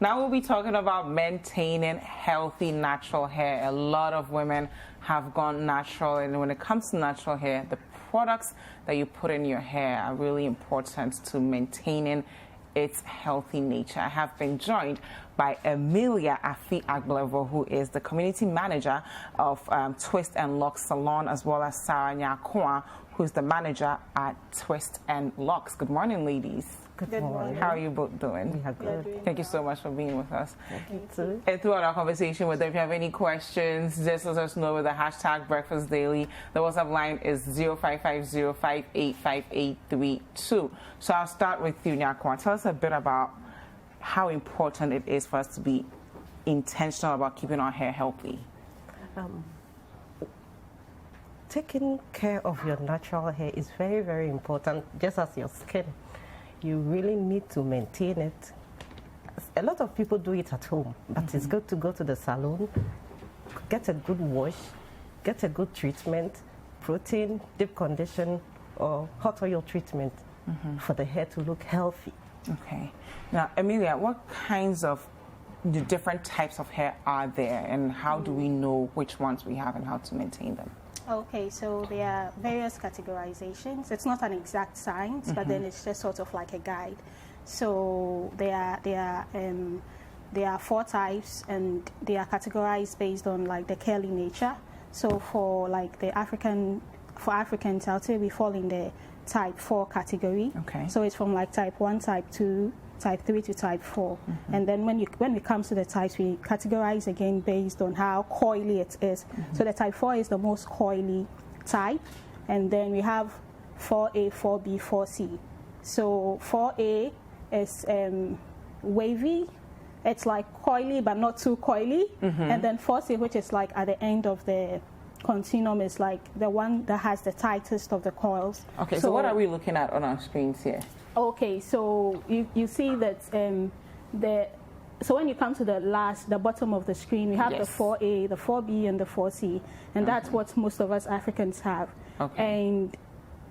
Now we'll be talking about maintaining healthy natural hair. A lot of women have gone natural, and when it comes to natural hair, the products that you put in your hair are really important to maintaining its healthy nature. I have been joined by Emelia Afi Agblevor, who is the community manager of Twist and Locs Salon, as well as Sarah Nyarkoa, who's the manager at Twist and Locs. Good morning, ladies. Good morning. How are you both doing? We are good. Thank you so much for being with us. Thank you too. And throughout our conversation with them, if you have any questions, just let us know with the hashtag Breakfast Daily. The WhatsApp line is 0550585832. So I'll start with you, Nyarkoa. Tell us a bit about how important it is for us to be intentional about keeping our hair healthy. Taking care of your natural hair is very, very important, just as your skin. You really need to maintain it. A lot of people do it at home, but it's good to go to the salon, get a good wash, get a good treatment, protein, deep condition, or hot oil treatment for the hair to look healthy. Okay. Now, Emelia, what kinds of the different types of hair are there, and how do we know which ones we have and how to maintain them? Okay, so there are various categorizations. It's not an exact science, but then it's just sort of like a guide. So there are 4 types, and they are categorized based on like the curly nature. So for like the Africans, I'll say we fall in the type 4 category. Okay. So it's from like type 1, type 2, type 3 to type 4. And then when it comes to the types, we categorize again based on how coily it is. So the type 4 is the most coily type, and then we have 4A, 4B, 4C. So 4A is wavy. It's like coily but not too coily. And then 4C, which is like at the end of the continuum, is like the one that has the tightest of the coils. Okay, so what are we looking at on our screens here? Okay, so you see that so when you come to the bottom of the screen, we have the 4A, the 4B, and the 4C, and that's what most of us Africans have. Okay. And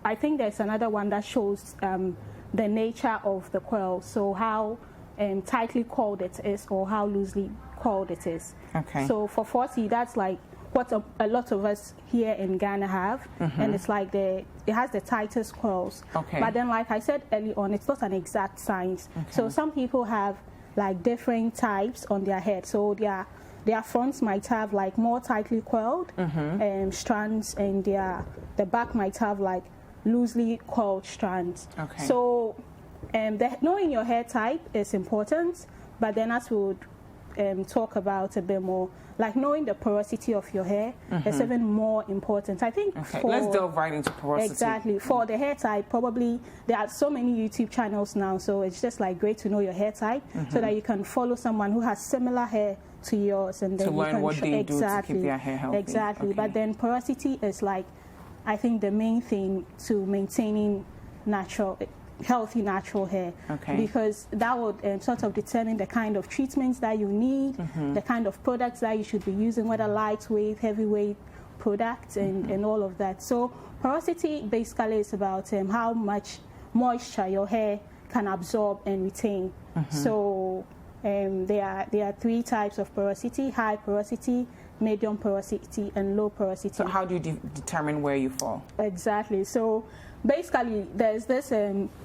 I think there's another one that shows the nature of the coil, so how tightly coiled it is or how loosely coiled it is. Okay. So for 4C, that's like what a lot of us here in Ghana have, and it's like it has the tightest coils. Okay. But then, like I said early on, it's not an exact science. Okay. So some people have like different types on their head. So their fronts might have like more tightly coiled strands, and the back might have like loosely coiled strands. Okay. So knowing your hair type is important, but then as we would talk about a bit more, like knowing the porosity of your hair is even more important. I think let's delve right into porosity. Exactly. For the hair type, probably there are so many YouTube channels now, so it's just like great to know your hair type so that you can follow someone who has similar hair to yours, and then to learn what they do to keep their hair healthy. Exactly. But then porosity is like, I think, the main thing to maintaining healthy natural hair, because that would sort of determine the kind of treatments that you need, the kind of products that you should be using, whether lightweight, heavyweight products, and all of that. So porosity basically is about how much moisture your hair can absorb and retain. So there are 3 types of porosity: high porosity, medium porosity, and low porosity. So how do you determine where you fall? Exactly. So basically, there's this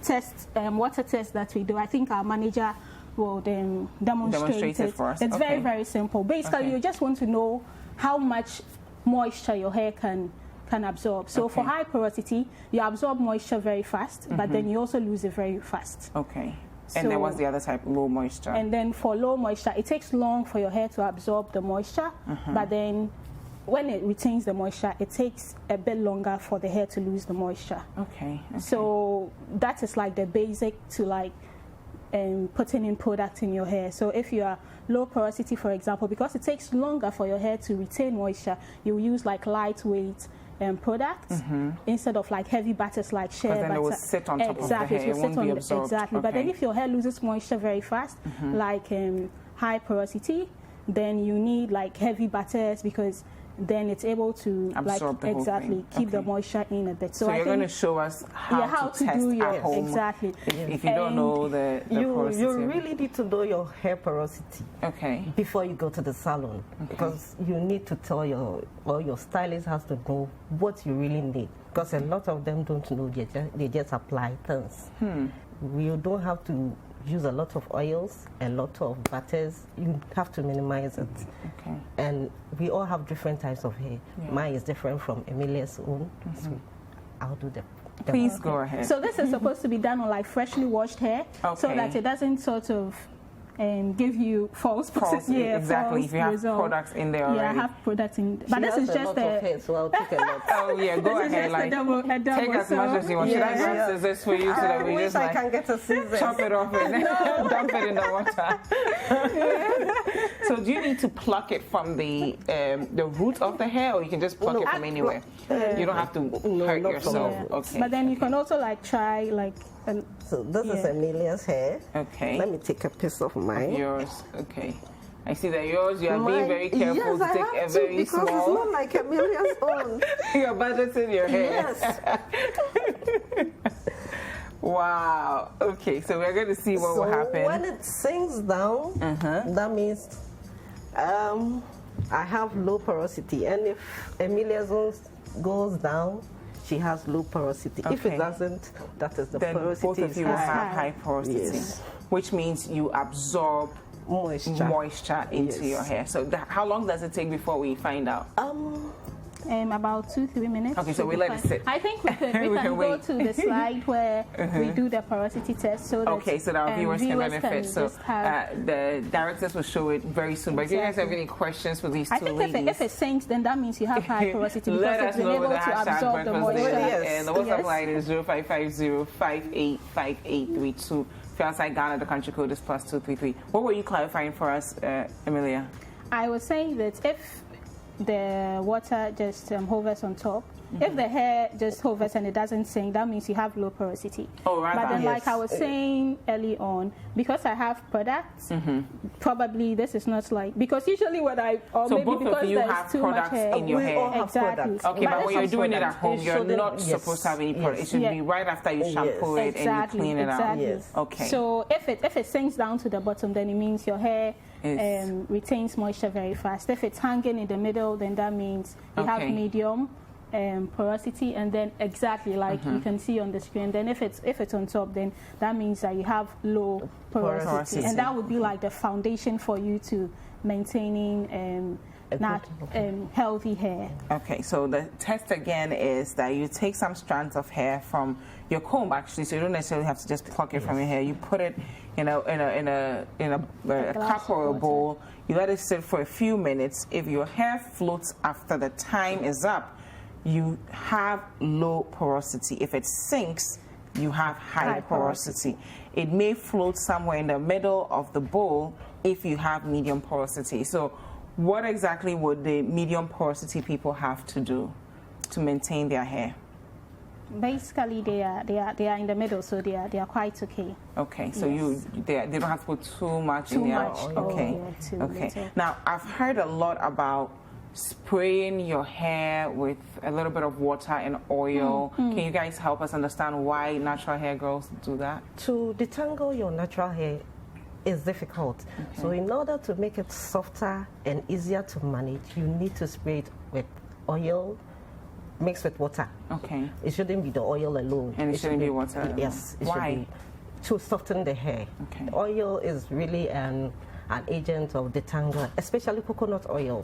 test, water test that we do. I think our manager will demonstrate it for us. It's very, very simple. Basically, you just want to know how much moisture your hair can absorb. So for high porosity, you absorb moisture very fast, but then you also lose it very fast. Okay. And then what's the other type? Low moisture. And then for low moisture, it takes long for your hair to absorb the moisture, but then when it retains the moisture, it takes a bit longer for the hair to lose the moisture. Okay. So that is like the basic to like putting in product in your hair. So if you are low porosity, for example, because it takes longer for your hair to retain moisture, you use like lightweight products instead of like heavy butters like shea butter. Then it will sit on top of the hair. It won't be absorbed. Exactly. But then if your hair loses moisture very fast, like high porosity, then you need like heavy butters, because then it's able to absorb the whole thing. keep the moisture in a bit. So you're going to show us how to test do at home. Exactly. If you don't know the porosity. You really need to know your hair porosity. Okay. Before you go to the salon, because you need to tell your stylist has to know what you really need. Because a lot of them don't know; they just apply things. You don't have to use a lot of oils, a lot of butters. You have to minimize it. Okay. And we all have different types of hair. Yeah. Mine is different from Emelia's own. So I'll do the Please go ahead. So this is supposed to be done on like freshly washed hair, so that it doesn't sort of give you false exactly. False if you have result. Products in there already. Yeah, I have products in. But this is just a hair, so I'll take a lot. Oh yeah, go ahead. Like take as much as you want. Should I grab scissors for you so that we just I can get a scissors. Chop it off and dump it in the water? So do you need to pluck it from the root of the hair, or you can just pluck it from anywhere? You don't have to hurt yourself. Yeah. Okay. But then you can also like try like. So this is Emelia's hair. Okay. Let me take a piece of mine. Yours. Okay. I see that yours, you are being very careful to take a very because small. It's not like Emelia's own. You're budgeting your hair. Yes. Wow. Okay, so we're going to see what will happen. When it sinks down, that means I have low porosity. And if Emelia's own goes down, she has low porosity. Okay. If it doesn't, that is the then porosity. Both of you will have high porosity, yes. Which means you absorb moisture into your hair. So how long does it take before we find out? About 2-3 minutes. Okay, so we let it sit. I think we can go to the slide where we do the porosity test, so that so that our viewers can benefit. So the directors will show it very soon. But if you guys have any questions for these two ladies, if it sinks, then that means you have high porosity because it's been able to absorb the moisture. And the WhatsApp line is 0550-585832. If you're outside Ghana, the country code is +233. What were you clarifying for us, Emelia? I was saying that if the water just hovers on top. If the hair just hovers and it doesn't sink, that means you have low porosity. Oh, right. But then, like I was saying early on, because I have products, probably this is not like, because usually when so both of you have products in your hair. Exactly. Okay, but when you're doing it at home, you're not supposed to have any product. It should be right after you shampoo it and you clean it out. Yes. Okay. So if it sinks down to the bottom, then it means your hair retains moisture very fast. If it's hanging in the middle, then that means you have medium porosity, and then exactly like you can see on the screen. Then if it's on top, then that means that you have low porosity, and that would be like the foundation for you to maintaining healthy hair. Okay, so the test again is that you take some strands of hair from your comb, actually, so you don't necessarily have to just pluck it from your hair. You put it in a cup or a bowl. You let it sit for a few minutes. If your hair floats after the time is up, you have low porosity. If it sinks, you have high porosity. It may float somewhere in the middle of the bowl if you have medium porosity. So what exactly would the medium porosity people have to do to maintain their hair? Basically, they are in the middle, so they are quite okay. Okay, so they don't have to put too much in there. Okay, okay. Now I've heard a lot about spraying your hair with a little bit of water and oil. Can you guys help us understand why natural hair girls do that? To detangle your natural hair is difficult. So in order to make it softer and easier to manage, you need to spray it with oil mixed with water. Okay. It shouldn't be the oil alone. And it shouldn't be water alone. Yes. Why? To soften the hair. Okay. The oil is really an agent of detangle, especially coconut oil.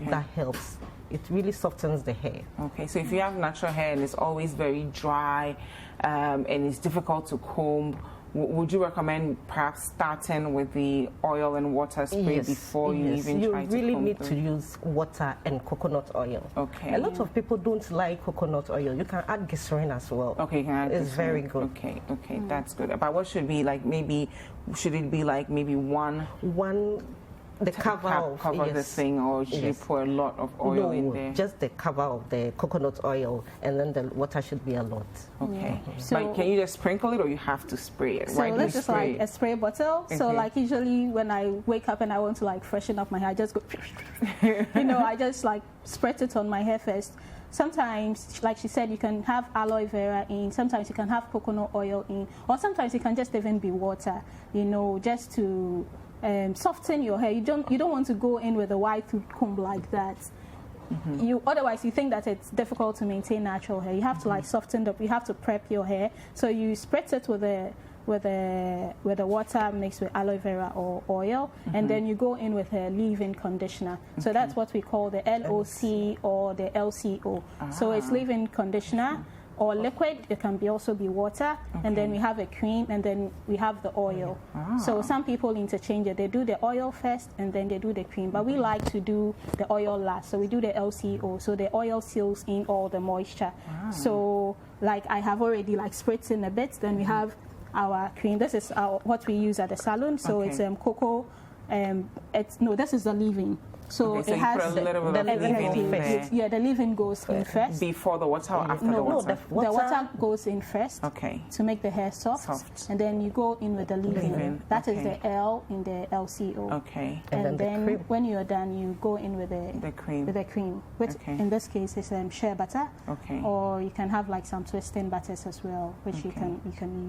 That helps. It really softens the hair. Okay, so if you have natural hair and it's always very dry and it's difficult to comb, would you recommend perhaps starting with the oil and water spray before you even try to comb? You really need to use water and coconut oil. Okay. A lot of people don't like coconut oil. You can add glycerin as well. Okay, you can add glycerin. It's very good. Okay, okay, that's good. But what should be like maybe, should it be like maybe one the cover the thing, or should you pour a lot of oil in there? Just the cover of the coconut oil, and then the water should be a lot. Okay. So, like, can you just sprinkle it, or you have to spray it? So this is like a spray bottle. So like usually when I wake up and I want to like freshen up my hair, I just go, I just like spread it on my hair first. Sometimes, like she said, you can have aloe vera in, sometimes you can have coconut oil in, or sometimes it can just even be water, just to soften your hair. You don't want to go in with a wide tooth comb like that. Otherwise you think that it's difficult to maintain natural hair. You have to like soften up, you have to prep your hair. So you spritz it with the water mixed with aloe vera or oil, and then you go in with a leave-in conditioner. So that's what we call the LOC or the LCO. So it's leave-in conditioner or liquid. It can also be water, and then we have a cream, and then we have the oil. So some people interchange it. They do the oil first, and then they do the cream. But we like to do the oil last. So we do the LCO. So the oil seals in all the moisture. So like I have already like spritzed in a bit. Then we have our cream. This is what we use at the salon. So it's cocoa. This is the leave-in. So it has put a little bit of leave-in there. Yeah, the leave-in goes in first. Before the water or after the water? The water goes in first. Okay. To make the hair soft. And then you go in with the leave-in. That is the L in the LCO. Okay. And then when you're done, you go in with the cream. With the cream, which in this case is shea butter. Okay. Or you can have like some twisting butters as well, which you can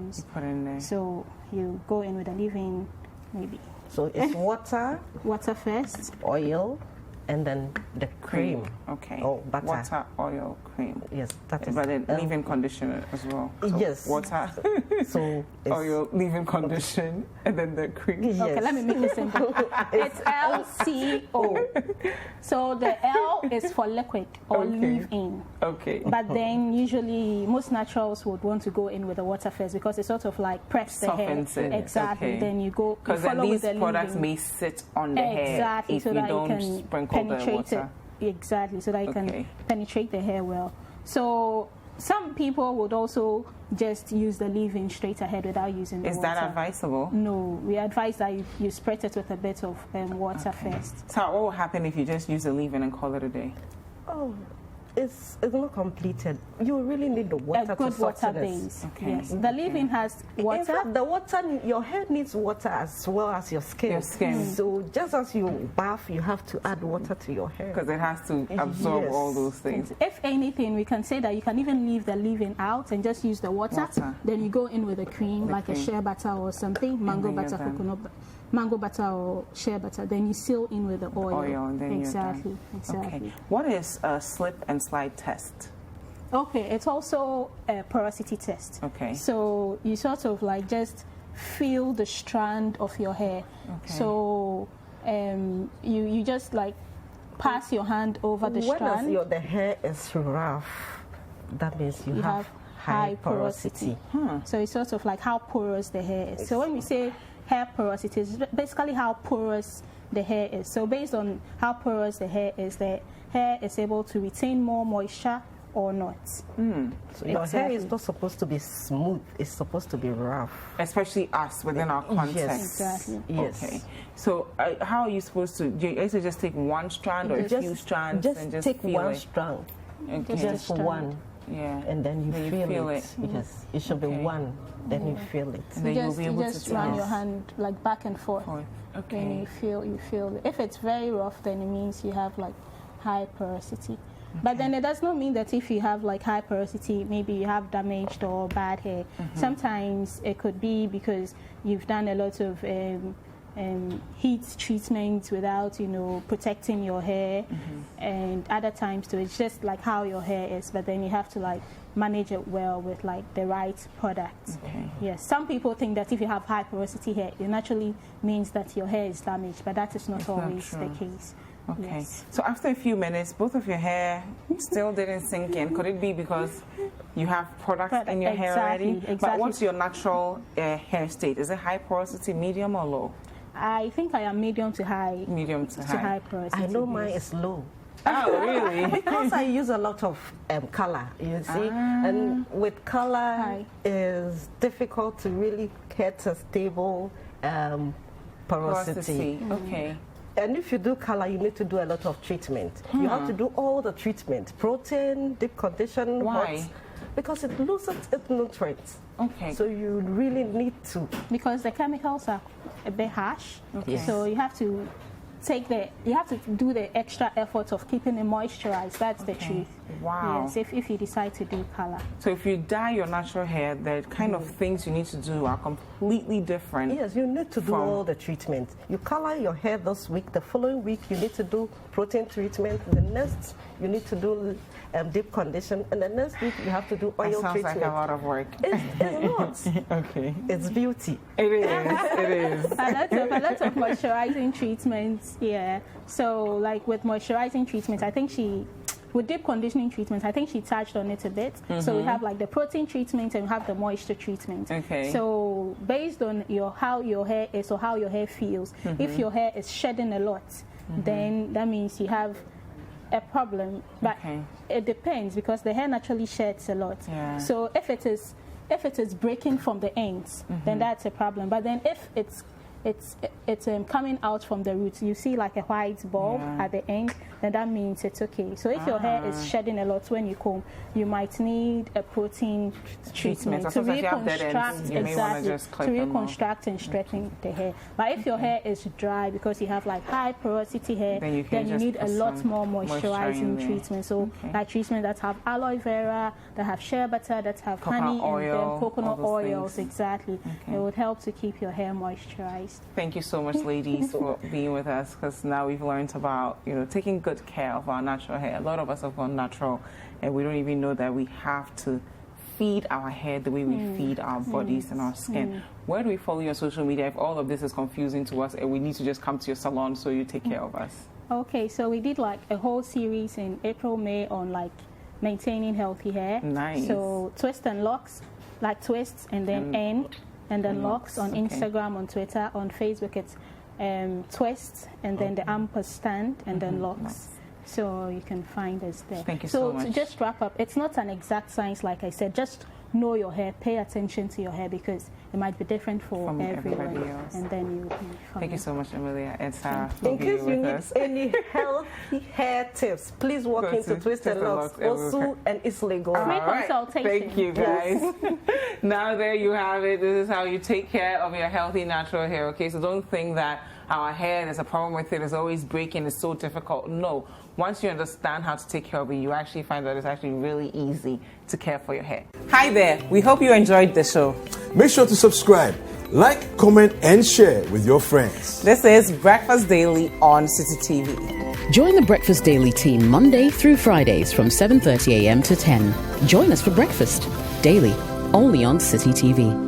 use. You put in there. So you go in with the leave-in, maybe. So it's water first, oil, and then the cream. Okay. Oh, butter. Water, oil, cream. Yes, that is. But then leave-in conditioner as well. So yes. Water, so oil, leave-in condition, and then the cream. Yes. Okay, let me make it simple. It's LCO. So the L is for liquid or leave-in. Okay. But then usually most naturals would want to go in with the water first because it sort of like preps the hair. It. Exactly. Okay. Then you go. Because then these products may sit on the hair if so you that don't you can sprinkle the water. Exactly, so that you can penetrate the hair well. So some people would also just use the leave-in straight ahead without using the water. Is that advisable? No, we advise that you spread it with a bit of water first. So what will happen if you just use the leave-in and call it a day? Oh, it's not completed. You really need the water a good to water soften base. it. Yes, the leave-in has water. In fact, the water, your hair needs water as well as your skin. So just as you bath, you have to add water to your hair. Because it has to absorb all those things. If anything, we can say that you can even leave the leave-in out and just use the water. Then you go in with a cream, like a shea butter or something, mango butter, coconut mango butter or shea butter. Then you seal in with the oil. And then exactly. Okay. What is a slip and slide test? Okay, it's also a porosity test. Okay. So you sort of like just feel the strand of your hair. Okay. So you just like pass your hand over the strand. When the hair is rough, that means you have high porosity. So it's sort of like how porous the hair is. So when we say hair porosity, is basically how porous the hair is. So based on how porous the hair is able to retain more moisture or not. So your hair is not supposed to be smooth, it's supposed to be rough. Especially us within our context. Yes. Exactly. Yes. Okay. So how are you supposed to, do you just take one strand or a few strands? Just and just take feel one it? strand. Okay. Just one. Yeah. And then you feel it. Yes. It should be one. Then you feel it. And then you just run your hand like back and forth. Okay. Then you feel it. If it's very rough, then it means you have like high porosity. But then it does not mean that if you have like high porosity, maybe you have damaged or bad hair. Sometimes it could be because you've done a lot of heat treatments without, protecting your hair, and other times too, it's just like how your hair is. But then you have to like manage it well with like the right products. Yes, some people think that if you have high porosity hair, it naturally means that your hair is damaged, but that is not always the case. Okay. Yes. So after a few minutes, both of your hair still didn't sink in. Could it be because you have products in your hair already? Exactly. But what's your natural hair state? Is it high porosity, medium, or low? I think I am medium to high. Medium to high. Porosity. I know mine is low. Oh, really? Because I use a lot of color, you see. And with color, it's difficult to really get a stable porosity. Okay. And if you do color, you need to do a lot of treatment. You have to do all the treatment, protein, deep condition. Why? Hot, because it loses its nutrients. Okay. So you really need to. Because the chemicals are a bit harsh. Okay. Yes. So you have to do the extra effort of keeping it moisturized. That's the truth. Wow. Yes, if you decide to do color. So if you dye your natural hair, the kind of things you need to do are completely different. Yes, you need to do all the treatment. You color your hair this week. The following week, you need to do protein treatment. The next, you need to do deep condition. And the next week, you have to do oil Sounds treatment. like a lot of work. It's not. Okay. It's beauty. It is. It is. a lot of moisturizing treatments, yeah. So like with moisturizing treatments, I think with deep conditioning treatments, I think she touched on it a bit. So we have like the protein treatment and we have the moisture treatment. Okay. So based on how your hair is or how your hair feels, if your hair is shedding a lot, then that means you have a problem. But it depends because the hair naturally sheds a lot. Yeah. So if it is breaking from the ends, then that's a problem. But then if it's coming out from the roots, you see like a white bulb at the end, then that means it's okay. So if your hair is shedding a lot when you comb, you might need a protein treatment to reconstruct, and straighten the hair. But if your hair is dry because you have like high porosity hair, then you need a lot more moisturizing treatment. So like treatment that have aloe vera, that have shea butter, that have honey and then coconut oils, exactly. It would help to keep your hair moisturized. Thank you so much, ladies, for being with us, because now we've learned about, taking good care of our natural hair. A lot of us have gone natural, and we don't even know that we have to feed our hair the way we feed our bodies and our skin. Where do we follow you on social media if all of this is confusing to us and we need to just come to your salon so you take care of us? Okay, so we did like a whole series in April, May on like maintaining healthy hair. Nice. So twist and locks, like twists and then end. And then Locs on Instagram, on Twitter, on Facebook, it's twists and then the ampersand and then Locs. So you can find us there. Thank you so much. So to just wrap up, it's not an exact science, like I said. Just know your hair, pay attention to your hair because it might be different from everybody else. And then you'll be fine. Thank you so much, Emelia and Sarah, for In being case you with need us. any healthy hair tips, please walk into Twist and Locs, Osu and Islego. Free consultation. Thank you, guys. Now there you have it. This is how you take care of your healthy natural hair. Okay, so don't think that our hair, there's a problem with it, it's always breaking, it's so difficult. No. Once you understand how to take care of it, you actually find that it's actually really easy to care for your hair. Hi there. We hope you enjoyed the show. Make sure to subscribe, like, comment, and share with your friends. This is Breakfast Daily on City TV. Join the Breakfast Daily team Monday through Fridays from 7:30 a.m. to 10. Join us for breakfast daily, only on City TV.